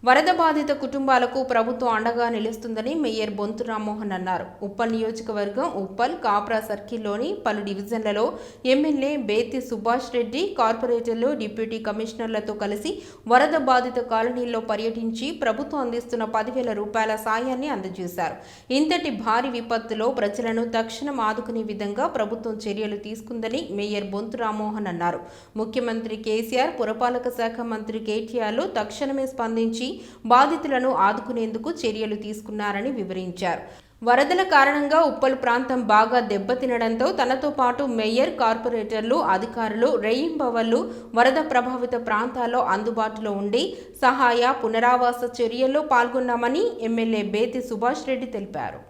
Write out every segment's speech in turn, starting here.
వరద బాధిత కుటుంబాలకు ప్రభుత్వం అండగా నిలుస్తుందని మేయర్ బొంతు రామ్మోహన్ అన్నారు. ఉప్పల్ నియోజకవర్గం ఉప్పల్ కాప్రా సర్కిల్లోని పలు డివిజన్లలో ఎమ్మెల్యే బేతి సుభాష్ రెడ్డి, కార్పొరేటర్లు, డిప్యూటీ కమిషనర్లతో కలిసి వరద బాధిత కాలనీల్లో పర్యటించి ప్రభుత్వం అందిస్తున్న 10,000 రూపాయల సాయాన్ని అందజేశారు. ఇంతటి భారీ విపత్తులో ప్రజలను తక్షణం ఆదుకునే విధంగా ప్రభుత్వం చర్యలు తీసుకుందని మేయర్ బొంతు రామ్మోహన్ అన్నారు. ముఖ్యమంత్రి కేసీఆర్, పురపాలక శాఖ మంత్రి కేటీఆర్లు తక్షణమే స్పందించి బాధితులను ఆదుకునేందుకు చర్యలు తీసుకున్నారని వివరించారు. వరదల కారణంగా ఉప్పల్ ప్రాంతం బాగా దెబ్బతినడంతో తనతో పాటు మేయర్, కార్పొరేటర్లు, అధికారులు రేయింబవళ్లు వరద ప్రభావిత ప్రాంతాల్లో అందుబాటులో ఉండి సహాయ, పునరావాస చర్యల్లో పాల్గొన్నామని ఎమ్మెల్యే బేతి సుభాష్ రెడ్డి తెలిపారు.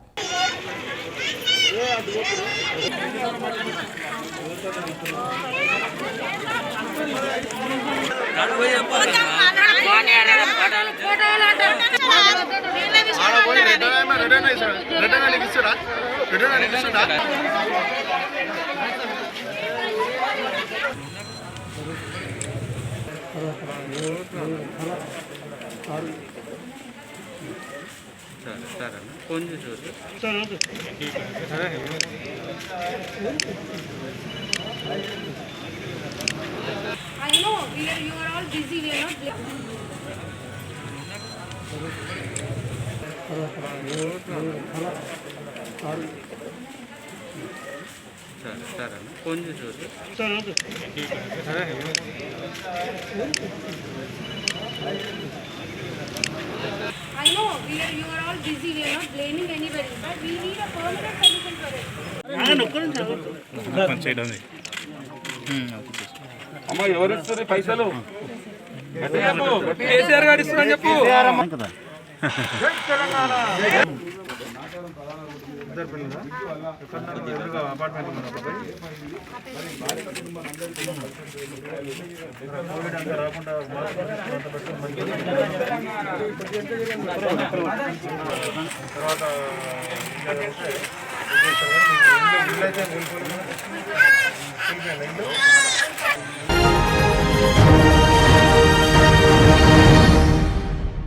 ఫోన్ చేసి I know you are all busy. We are not. Phone చేసి I know you are all busy. We are not blaming anybody, but we need a permanent solution for it. అమ్మా ఎవరు ఇస్తారు పైసలు? కేసీఆర్ గారు ఇస్తున్నారని చెప్పు. తర్వాత